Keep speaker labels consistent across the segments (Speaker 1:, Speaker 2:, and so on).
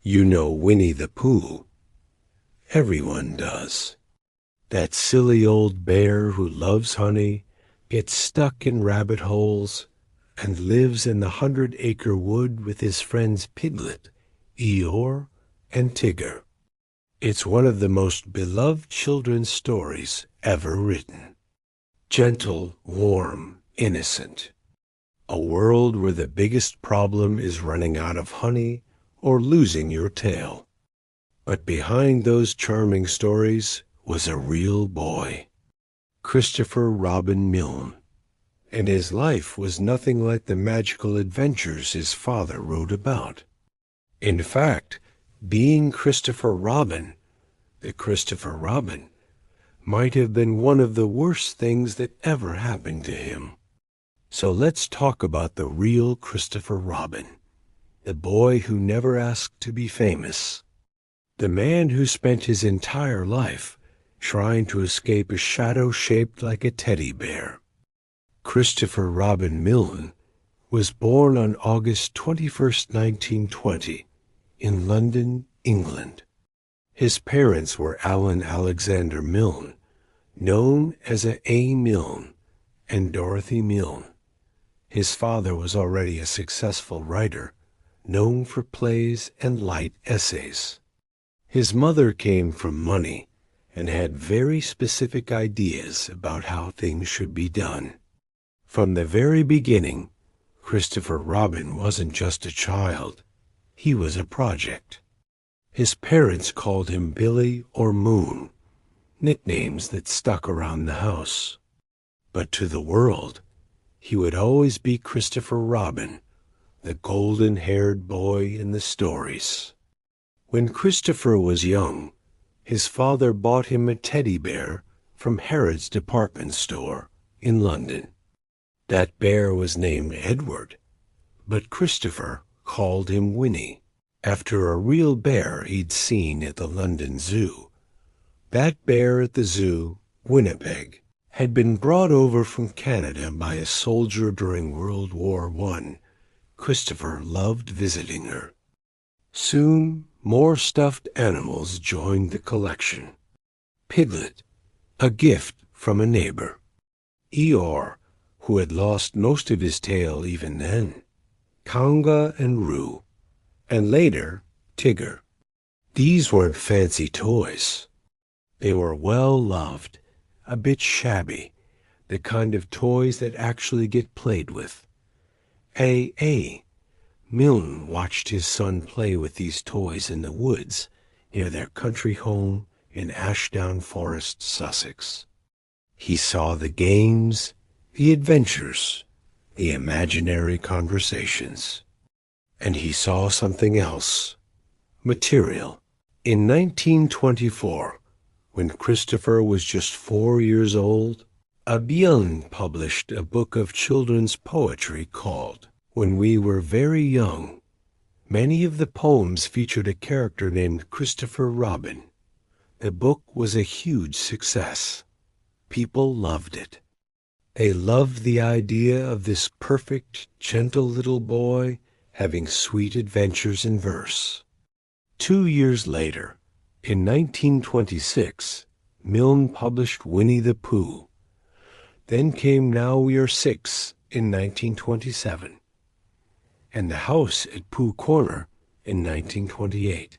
Speaker 1: You know Winnie the Pooh. Everyone does. That silly old bear who loves honey, gets stuck in rabbit holes, and lives in the 100 Acre Wood with his friends Piglet, Eeyore, and Tigger. It's one of the most beloved children's stories ever written. Gentle, warm, innocent. A world where the biggest problem is running out of honey or losing your tail. But behind those charming stories was a real boy, Christopher Robin Milne, and his life was nothing like the magical adventures his father wrote about. In fact, being Christopher Robin, the Christopher Robin, might have been one of the worst things that ever happened to him. So let's talk about the real Christopher Robin, the boy who never asked to be famous, the man who spent his entire life trying to escape a shadow shaped like a teddy bear. Christopher Robin Milne was born on August 21st, 1920, in London, England. His parents were Alan Alexander Milne, known as A. Milne, and Dorothy Milne. His father was already a successful writer, known for plays and light essays. His mother came from money and had very specific ideas about how things should be done. From the very beginning, Christopher Robin wasn't just a child. He was a project. His parents called him Billy or Moon, nicknames that stuck around the house. But to the world, he would always be Christopher Robin, the golden-haired boy in the stories. When Christopher was young, his father bought him a teddy bear from Harrods department store in London. That bear was named Edward, but Christopher called him Winnie, after a real bear he'd seen at the London Zoo. That bear at the zoo, Winnipeg, had been brought over from Canada by a soldier during World War I. Christopher loved visiting her. Soon, more stuffed animals joined the collection. Piglet, a gift from a neighbor. Eeyore, who had lost most of his tail even then. Kanga and Roo, and later, Tigger. These weren't fancy toys. They were well-loved, a bit shabby, the kind of toys that actually get played with. A. Milne watched his son play with these toys in the woods near their country home in Ashdown Forest, Sussex. He saw the games, the adventures, the imaginary conversations. And he saw something else, material. In 1924, when Christopher was just 4 years old, Milne published a book of children's poetry called When We Were Very Young. Many of the poems featured a character named Christopher Robin. The book was a huge success. People loved it. They loved the idea of this perfect, gentle little boy having sweet adventures in verse. 2 years later, in 1926, Milne published Winnie the Pooh. Then came Now We Are Six in 1927, and The House at Pooh Corner in 1928.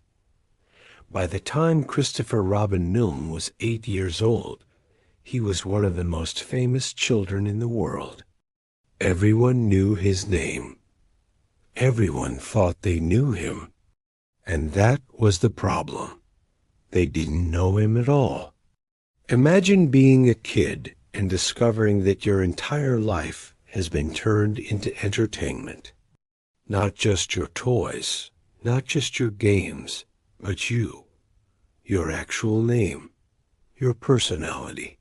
Speaker 1: By the time Christopher Robin Milne was 8 years old, he was one of the most famous children in the world. Everyone knew his name. Everyone thought they knew him. And that was the problem. They didn't know him at all. Imagine being a kid and discovering that your entire life has been turned into entertainment. Not just your toys, not just your games, but you, your actual name, your personality,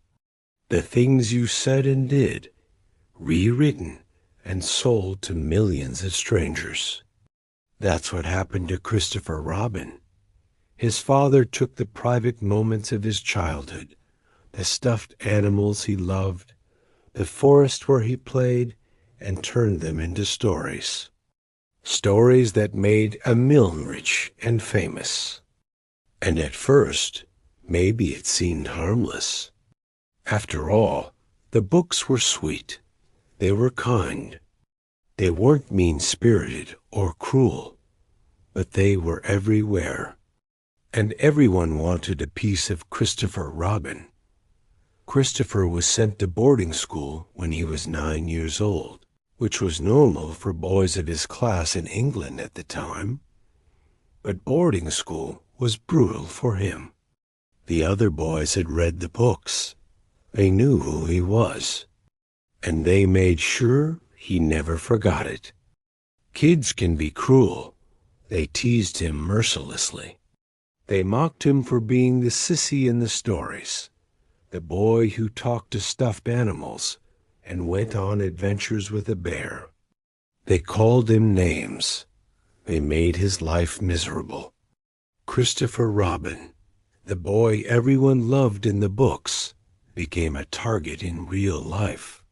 Speaker 1: the things you said and did, rewritten and sold to millions of strangers. That's what happened to Christopher Robin. His father took the private moments of his childhood, the stuffed animals he loved, the forest where he played, and turned them into stories. stories that made a Milne rich and famous. And at first, maybe it seemed harmless. After all, the books were sweet. They were kind. They weren't mean-spirited or cruel, but they were everywhere. And everyone wanted a piece of Christopher Robin. Christopher was sent to boarding school when he was 9 years old, which was normal for boys of his class in England at the time. But boarding school was brutal for him. The other boys had read the books. They knew who he was, and they made sure he never forgot it. Kids can be cruel. They teased him mercilessly. They mocked him for being the sissy in the stories, the boy who talked to stuffed animals and went on adventures with a bear. They called him names. They made his life miserable. Christopher Robin, the boy everyone loved in the books, became a target in real life.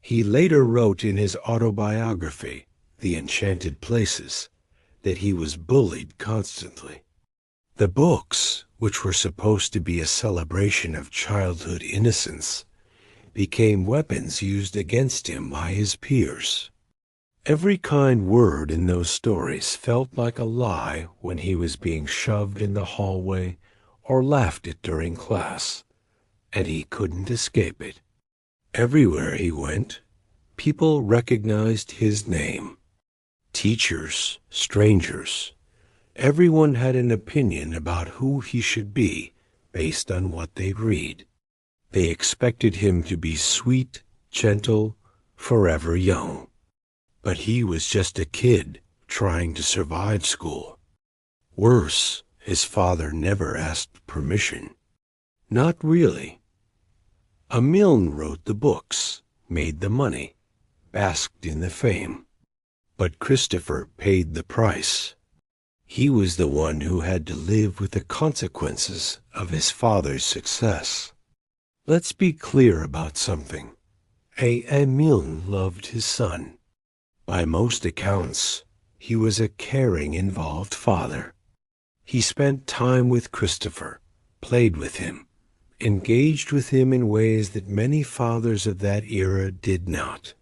Speaker 1: He later wrote in his autobiography, The Enchanted Places, that he was bullied constantly. The books, which were supposed to be a celebration of childhood innocence, became weapons used against him by his peers. Every kind word in those stories felt like a lie when he was being shoved in the hallway or laughed at during class, and he couldn't escape it. Everywhere he went, people recognized his name. Teachers, strangers, everyone had an opinion about who he should be based on what they read. They expected him to be sweet, gentle, forever young. But he was just a kid trying to survive school. Worse, his father never asked permission. Not really. Milne wrote the books, made the money, basked in the fame. But Christopher paid the price. He was the one who had to live with the consequences of his father's success. Let's be clear about something. Milne loved his son. By most accounts, he was a caring, involved father. He spent time with Christopher, played with him, engaged with him in ways that many fathers of that era did not.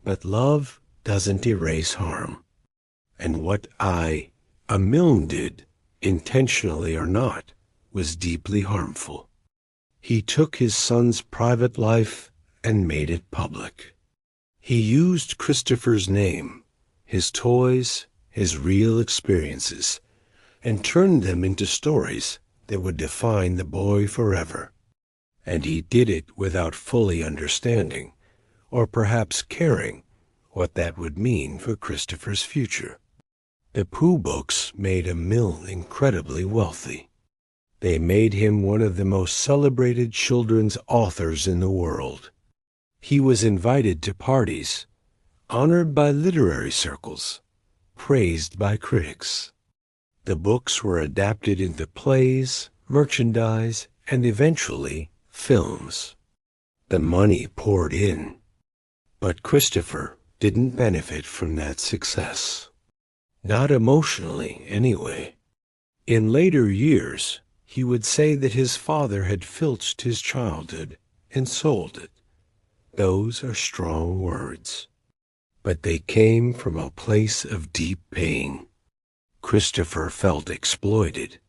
Speaker 1: But love doesn't erase harm. And what Milne did, intentionally or not, was deeply harmful. He took his son's private life and made it public. He used Christopher's name, his toys, his real experiences, and turned them into stories that would define the boy forever. And he did it without fully understanding, or perhaps caring, what that would mean for Christopher's future. The Pooh books made Milne incredibly wealthy. They made him one of the most celebrated children's authors in the world. He was invited to parties, honored by literary circles, praised by critics. The books were adapted into plays, merchandise, and eventually films. The money poured in, but Christopher didn't benefit from that success. Not emotionally, anyway. In later years, he would say that his father had filched his childhood and sold it. Those are strong words, but they came from a place of deep pain. Christopher felt exploited.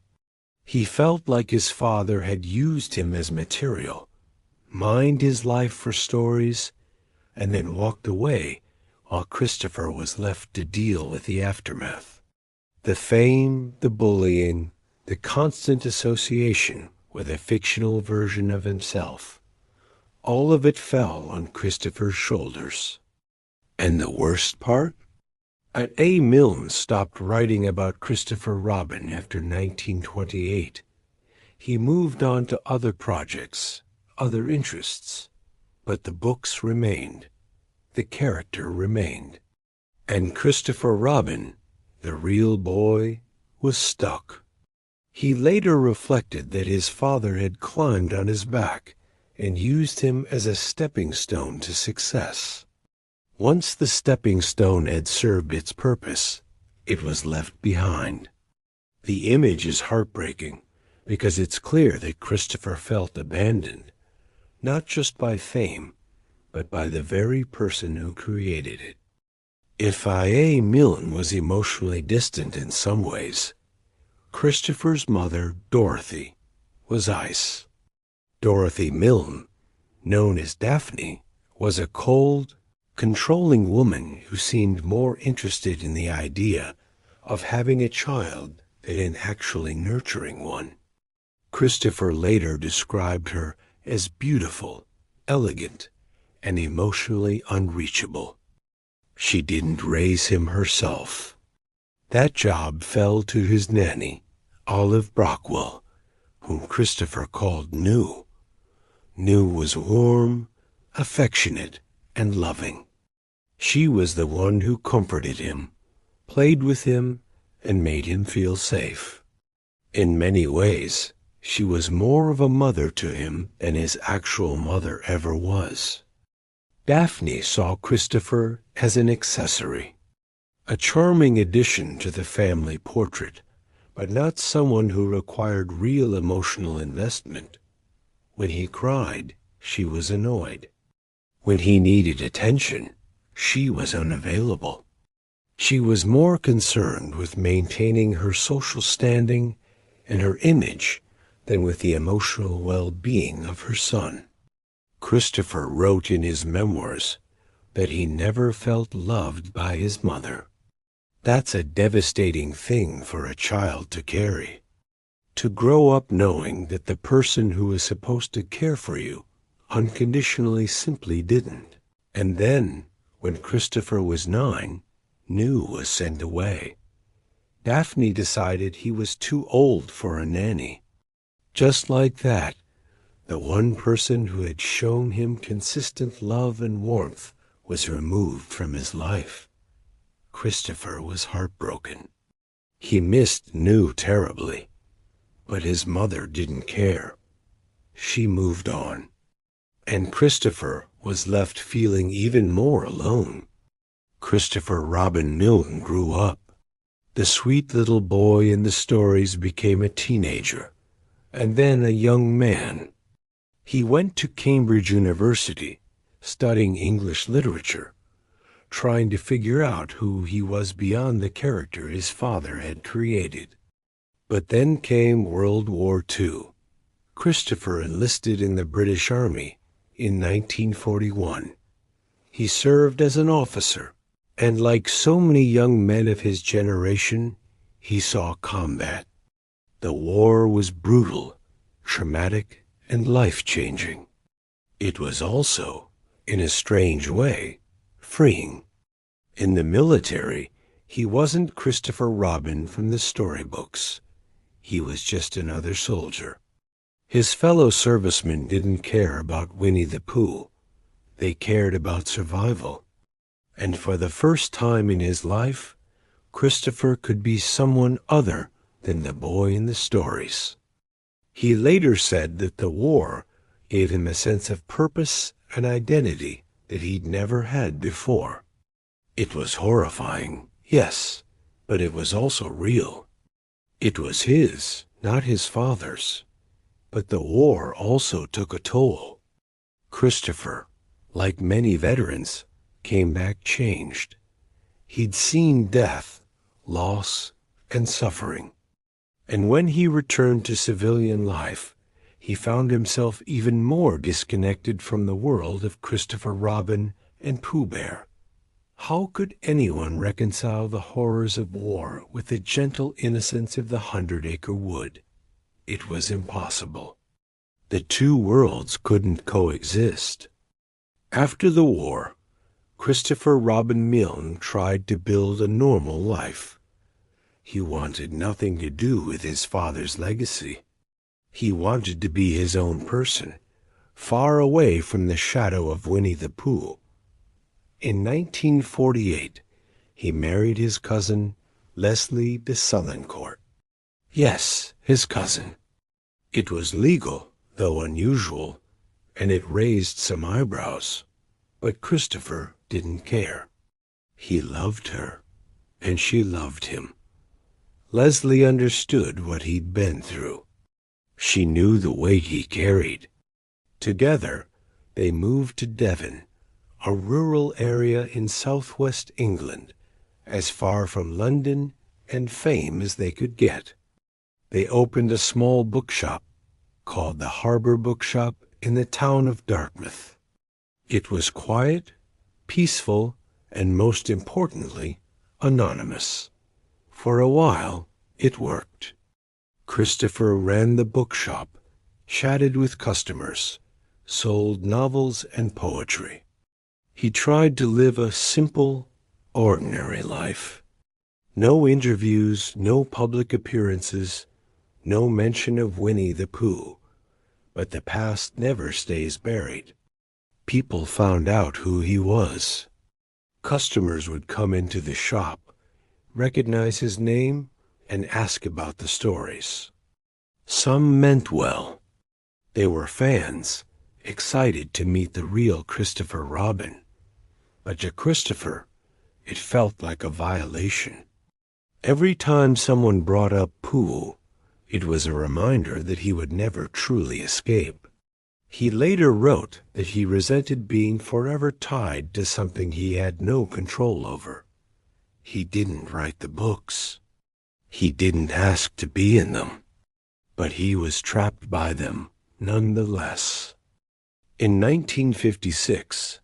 Speaker 1: He felt like his father had used him as material, mined his life for stories, and then walked away while Christopher was left to deal with the aftermath. The fame, the bullying, the constant association with a fictional version of himself, all of it fell on Christopher's shoulders. And the worst part? Milne stopped writing about Christopher Robin after 1928. He moved on to other projects, other interests, but the books remained. The character remained. And Christopher Robin, the real boy, was stuck. He later reflected that his father had climbed on his back and used him as a stepping stone to success. Once the stepping stone had served its purpose, it was left behind. The image is heartbreaking because it's clear that Christopher felt abandoned, not just by fame, but by the very person who created it. If I.A. Milne was emotionally distant in some ways, Christopher's mother, Dorothy, was ice. Dorothy Milne, known as Daphne, was a cold, controlling woman who seemed more interested in the idea of having a child than in actually nurturing one. Christopher later described her as beautiful, elegant, and emotionally unreachable. She didn't raise him herself. That job fell to his nanny, Olive Brockwell, whom Christopher called New. New was warm, affectionate, and loving. She was the one who comforted him, played with him, and made him feel safe. In many ways, she was more of a mother to him than his actual mother ever was. Daphne saw Christopher as an accessory, a charming addition to the family portrait, but not someone who required real emotional investment. When he cried, she was annoyed. When he needed attention, she was unavailable. She was more concerned with maintaining her social standing and her image than with the emotional well-being of her son. Christopher wrote in his memoirs that he never felt loved by his mother. That's a devastating thing for a child to carry. To grow up knowing that the person who is supposed to care for you unconditionally simply didn't. And then, when Christopher was 9, New was sent away. Daphne decided he was too old for a nanny. Just like that, the one person who had shown him consistent love and warmth was removed from his life. Christopher was heartbroken. He missed New terribly, but his mother didn't care. She moved on, and Christopher was left feeling even more alone. Christopher Robin Milne grew up. The sweet little boy in the stories became a teenager, and then a young man. He went to Cambridge University, studying English literature, trying to figure out who he was beyond the character his father had created. But then came World War II. Christopher enlisted in the British Army in 1941. He served as an officer, and like so many young men of his generation, he saw combat. The war was brutal, traumatic, and life-changing. It was also, in a strange way, freeing. In the military, he wasn't Christopher Robin from the storybooks. He was just another soldier. His fellow servicemen didn't care about Winnie the Pooh. They cared about survival. And for the first time in his life, Christopher could be someone other than the boy in the stories. He later said that the war gave him a sense of purpose and identity that he'd never had before. It was horrifying, yes, but it was also real. It was his, not his father's. But the war also took a toll. Christopher, like many veterans, came back changed. He'd seen death, loss, and suffering. And when he returned to civilian life, he found himself even more disconnected from the world of Christopher Robin and Pooh Bear. How could anyone reconcile the horrors of war with the gentle innocence of the 100 Acre Wood? It was impossible. The two worlds couldn't coexist. After the war, Christopher Robin Milne tried to build a normal life. He wanted nothing to do with his father's legacy. He wanted to be his own person, far away from the shadow of Winnie the Pooh. In 1948, he married his cousin, Leslie de Sulincourt. Yes, his cousin. It was legal, though unusual, and it raised some eyebrows. But Christopher didn't care. He loved her, and she loved him. Leslie understood what he'd been through. She knew the weight he carried. Together, they moved to Devon, a rural area in southwest England, as far from London and fame as they could get. They opened a small bookshop called the Harbour Bookshop in the town of Dartmouth. It was quiet, peaceful, and most importantly, anonymous. For a while, it worked. Christopher ran the bookshop, chatted with customers, sold novels and poetry. He tried to live a simple, ordinary life. No interviews, no public appearances, no mention of Winnie the Pooh. But the past never stays buried. People found out who he was. Customers would come into the shop, recognize his name, and ask about the stories. Some meant well. They were fans, excited to meet the real Christopher Robin. But to Christopher, it felt like a violation. Every time someone brought up Pooh, it was a reminder that he would never truly escape. He later wrote that he resented being forever tied to something he had no control over. He didn't write the books. He didn't ask to be in them. But he was trapped by them nonetheless. In 1956,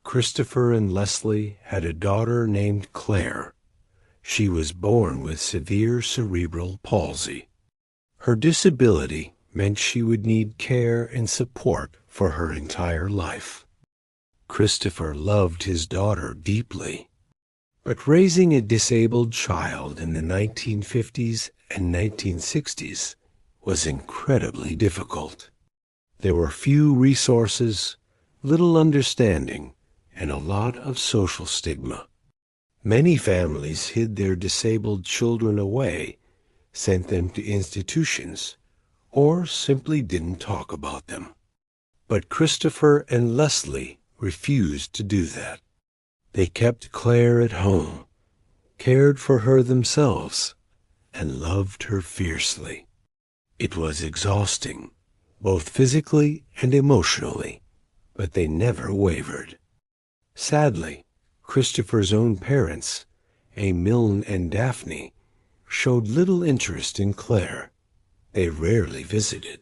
Speaker 1: Christopher and Leslie had a daughter named Claire. She was born with severe cerebral palsy. Her disability meant she would need care and support for her entire life. Christopher loved his daughter deeply, but raising a disabled child in the 1950s and 1960s was incredibly difficult. There were few resources, little understanding, and a lot of social stigma. Many families hid their disabled children away, sent them to institutions, or simply didn't talk about them. But Christopher and Leslie refused to do that. They kept Claire at home, cared for her themselves, and loved her fiercely. It was exhausting, both physically and emotionally, but they never wavered. Sadly, Christopher's own parents, A. Milne and Daphne, showed little interest in Claire. They rarely visited.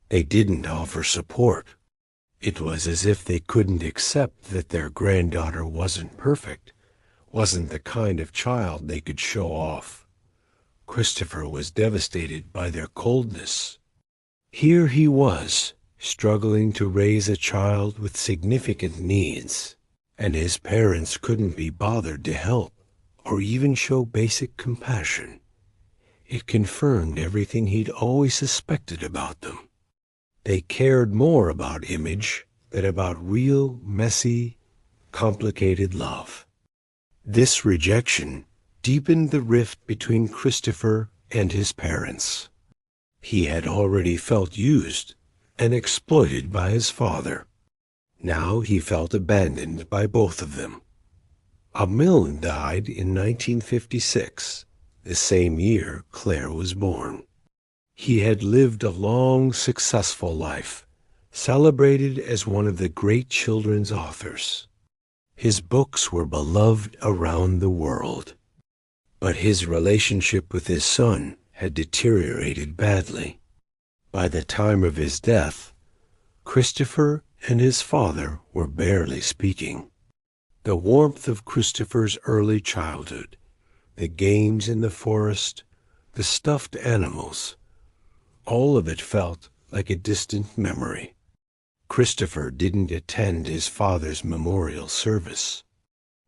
Speaker 1: They didn't offer support. It was as if they couldn't accept that their granddaughter wasn't perfect, wasn't the kind of child they could show off. Christopher was devastated by their coldness. Here he was, struggling to raise a child with significant needs, and his parents couldn't be bothered to help or even show basic compassion. It confirmed everything he'd always suspected about them. They cared more about image than about real, messy, complicated love. This rejection deepened the rift between Christopher and his parents. He had already felt used and exploited by his father. Now he felt abandoned by both of them. Milne died in 1956, the same year Claire was born. He had lived a long, successful life, celebrated as one of the great children's authors. His books were beloved around the world. But his relationship with his son had deteriorated badly. By the time of his death, Christopher and his father were barely speaking. The warmth of Christopher's early childhood, the games in the forest, the stuffed animals, all of it felt like a distant memory. Christopher didn't attend his father's memorial service.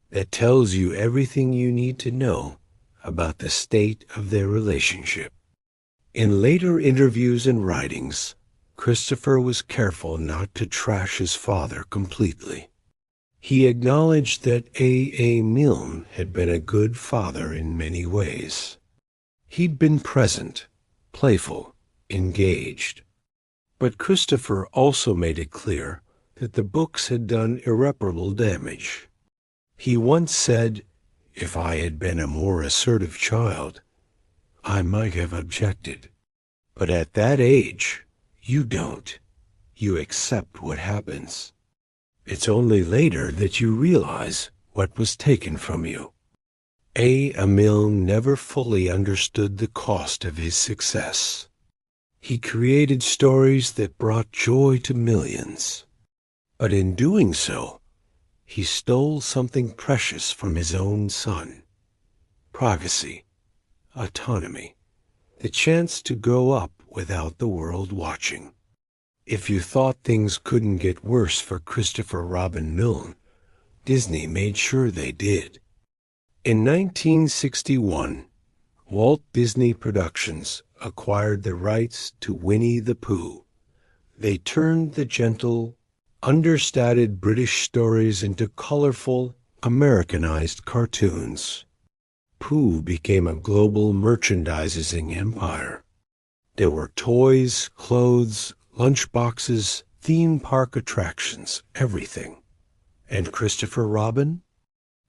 Speaker 1: That tells you everything you need to know about the state of their relationship. In later interviews and writings, Christopher was careful not to trash his father completely. He acknowledged that A. Milne had been a good father in many ways. He'd been present, playful, engaged. But Christopher also made it clear that the books had done irreparable damage. He once said, "If I had been a more assertive child, I might have objected. But at that age, you don't. You accept what happens. It's only later that you realize what was taken from you." Milne never fully understood the cost of his success. He created stories that brought joy to millions. But in doing so, he stole something precious from his own son: privacy, autonomy, the chance to grow up without the world watching. If you thought things couldn't get worse for Christopher Robin Milne, Disney made sure they did. In 1961, Walt Disney Productions acquired the rights to Winnie the Pooh. They turned the gentle, understated British stories into colorful, Americanized cartoons. Pooh became a global merchandising empire. There were toys, clothes, lunchboxes, theme park attractions, everything. And Christopher Robin?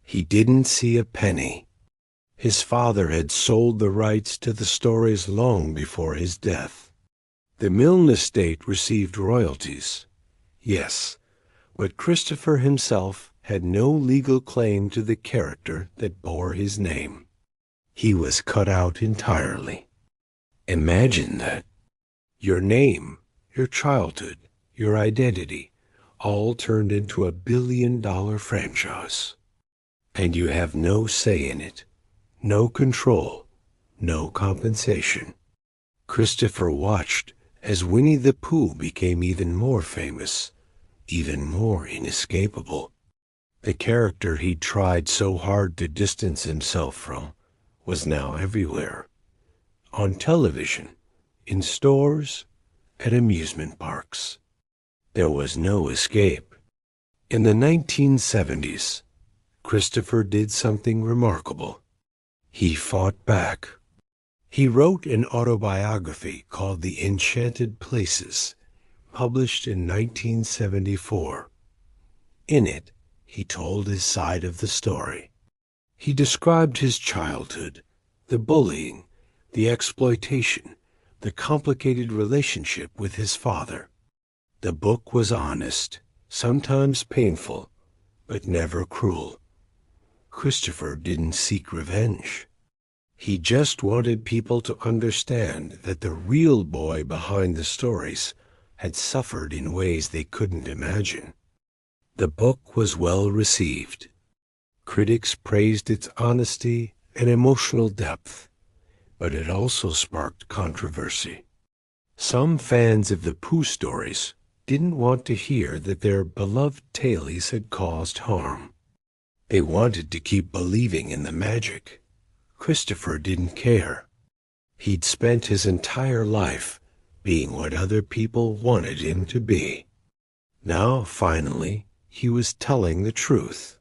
Speaker 1: He didn't see a penny. His father had sold the rights to the stories long before his death. The Milne estate received royalties, yes, but Christopher himself had no legal claim to the character that bore his name. He was cut out entirely. Imagine that. Your name, your childhood, your identity, all turned into a billion-dollar franchise. And you have no say in it, no control, no compensation. Christopher watched as Winnie the Pooh became even more famous, even more inescapable. The character he'd tried so hard to distance himself from was now everywhere. On television, in stores, at amusement parks. There was no escape. In the 1970s, Christopher did something remarkable. He fought back. He wrote an autobiography called The Enchanted Places, published in 1974. In it, he told his side of the story. He described his childhood, the bullying, the exploitation, the complicated relationship with his father. The book was honest, sometimes painful, but never cruel. Christopher didn't seek revenge. He just wanted people to understand that the real boy behind the stories had suffered in ways they couldn't imagine. The book was well received. Critics praised its honesty and emotional depth, but it also sparked controversy. Some fans of the Pooh stories didn't want to hear that their beloved tailies had caused harm. They wanted to keep believing in the magic. Christopher didn't care. He'd spent his entire life being what other people wanted him to be. Now, finally, he was telling the truth.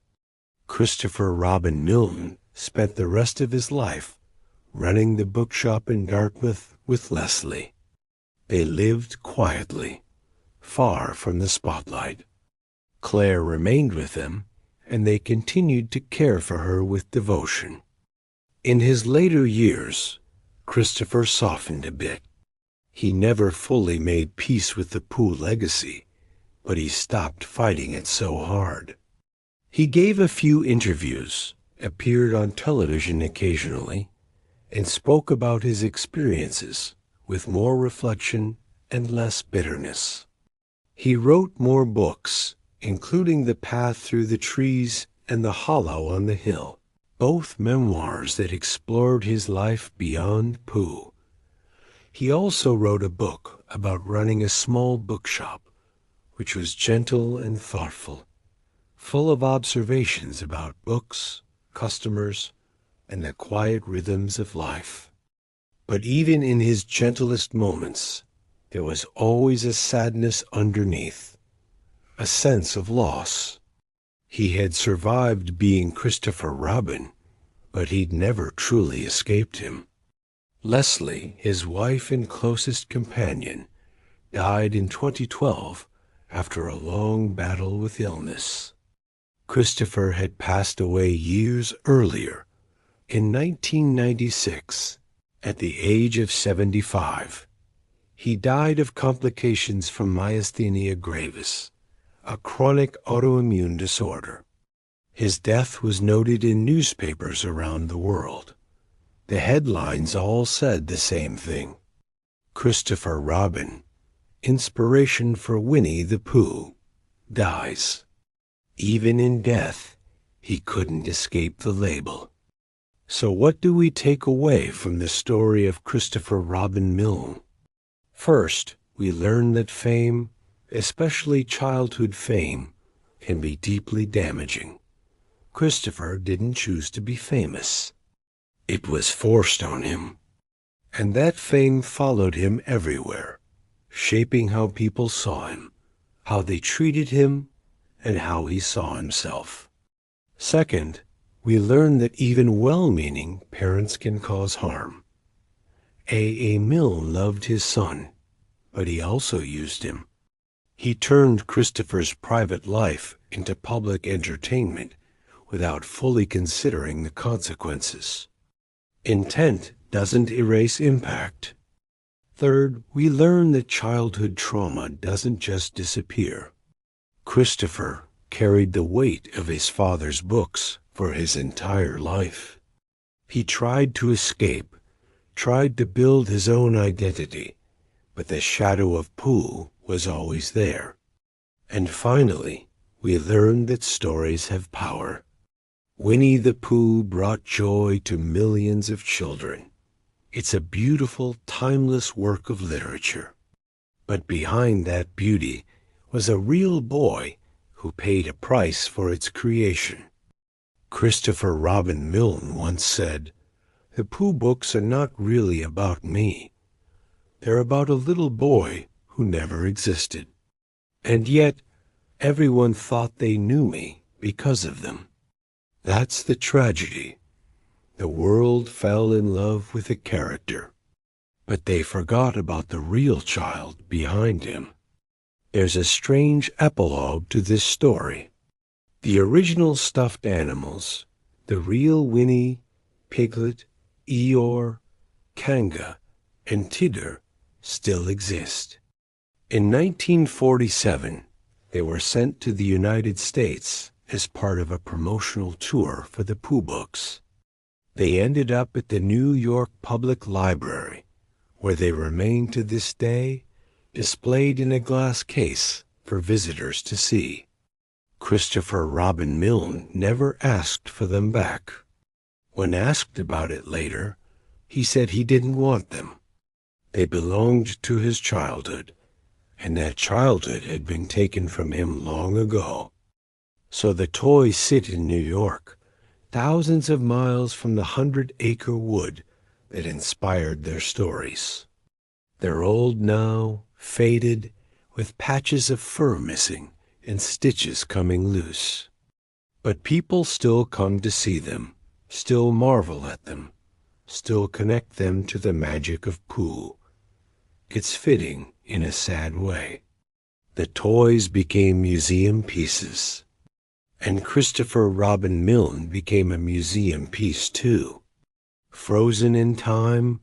Speaker 1: Christopher Robin Milne spent the rest of his life running the bookshop in Dartmouth with Leslie. They lived quietly, far from the spotlight. Claire remained with them, and they continued to care for her with devotion. In his later years, Christopher softened a bit. He never fully made peace with the Pooh legacy, but he stopped fighting it so hard. He gave a few interviews, appeared on television occasionally, and spoke about his experiences with more reflection and less bitterness. He wrote more books, including The Path Through the Trees and The Hollow on the Hill, both memoirs that explored his life beyond Pooh. He also wrote a book about running a small bookshop, which was gentle and thoughtful, full of observations about books, customers, and the quiet rhythms of life. But even in his gentlest moments, there was always a sadness underneath, a sense of loss. He had survived being Christopher Robin, but he'd never truly escaped him. Leslie, his wife and closest companion, died in 2012 after a long battle with illness. Christopher had passed away years earlier, in 1996, at the age of 75. He died of complications from myasthenia gravis, a chronic autoimmune disorder. His death was noted in newspapers around the world. The headlines all said the same thing. Christopher Robin, inspiration for Winnie the Pooh, dies. Even in death, he couldn't escape the label. So what do we take away from the story of Christopher Robin Milne? First, we learn that fame, especially childhood fame, can be deeply damaging. Christopher didn't choose to be famous. It was forced on him. And that fame followed him everywhere, shaping how people saw him, how they treated him, and how he saw himself. Second, we learn that even well-meaning parents can cause harm. A. Milne loved his son, but he also used him. He turned Christopher's private life into public entertainment without fully considering the consequences. Intent doesn't erase impact. Third, we learn that childhood trauma doesn't just disappear. Christopher carried the weight of his father's books for his entire life. He tried to escape, tried to build his own identity, but the shadow of Pooh was always there. And finally, we learned that stories have power. Winnie the Pooh brought joy to millions of children. It's a beautiful, timeless work of literature. But behind that beauty was a real boy who paid a price for its creation. Christopher Robin Milne once said, "The Pooh books are not really about me. They're about a little boy who never existed. And yet, everyone thought they knew me because of them." That's the tragedy. The world fell in love with a character, but they forgot about the real child behind him. There's a strange epilogue to this story. The original stuffed animals, the real Winnie, Piglet, Eeyore, Kanga, and Tidder, still exist. In 1947, they were sent to the United States as part of a promotional tour for the Pooh books. They ended up at the New York Public Library, where they remain to this day, displayed in a glass case for visitors to see. Christopher Robin Milne never asked for them back. When asked about it later, he said he didn't want them. They belonged to his childhood, and that childhood had been taken from him long ago. So the toys sit in New York, thousands of miles from the 100-acre wood that inspired their stories. They're old now, faded, with patches of fur missing and stitches coming loose. But people still come to see them, still marvel at them, still connect them to the magic of Pooh. It's fitting in a sad way. The toys became museum pieces. And Christopher Robin Milne became a museum piece too. Frozen in time,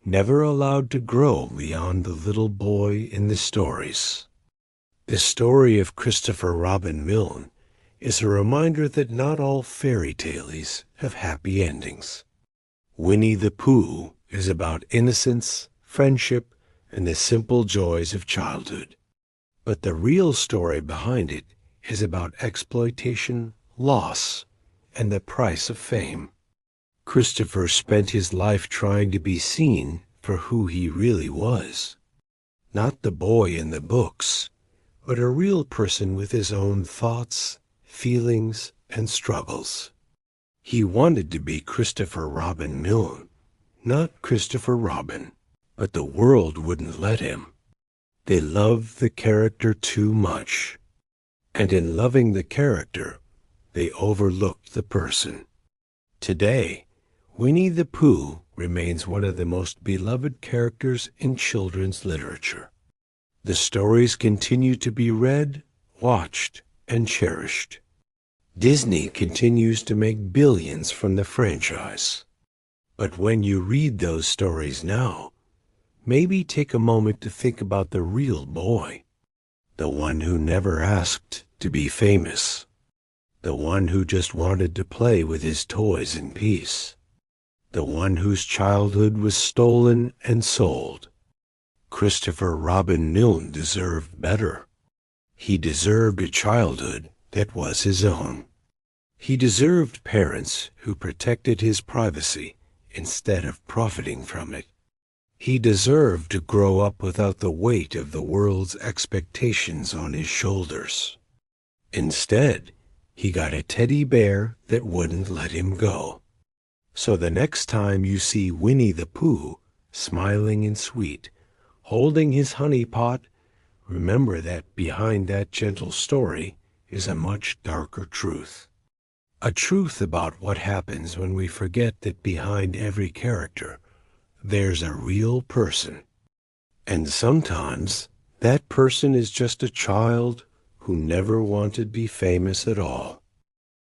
Speaker 1: never allowed to grow beyond the little boy in the stories. The story of Christopher Robin Milne is a reminder that not all fairy tales have happy endings. Winnie the Pooh is about innocence, friendship, and the simple joys of childhood. But the real story behind it is about exploitation, loss, and the price of fame. Christopher spent his life trying to be seen for who he really was. Not the boy in the books, but a real person with his own thoughts, feelings, and struggles. He wanted to be Christopher Robin Milne, not Christopher Robin, but the world wouldn't let him. They loved the character too much. And in loving the character, they overlooked the person. Today, Winnie the Pooh remains one of the most beloved characters in children's literature. The stories continue to be read, watched, and cherished. Disney continues to make billions from the franchise. But when you read those stories now, maybe take a moment to think about the real boy, the one who never asked to be famous, the one who just wanted to play with his toys in peace, the one whose childhood was stolen and sold. Christopher Robin Milne deserved better. He deserved a childhood that was his own. He deserved parents who protected his privacy instead of profiting from it. He deserved to grow up without the weight of the world's expectations on his shoulders. Instead, he got a teddy bear that wouldn't let him go. So the next time you see Winnie the Pooh, smiling and sweet, holding his honey pot, remember that behind that gentle story is a much darker truth. A truth about what happens when we forget that behind every character, there's a real person. And sometimes that person is just a child who never wanted to be famous at all.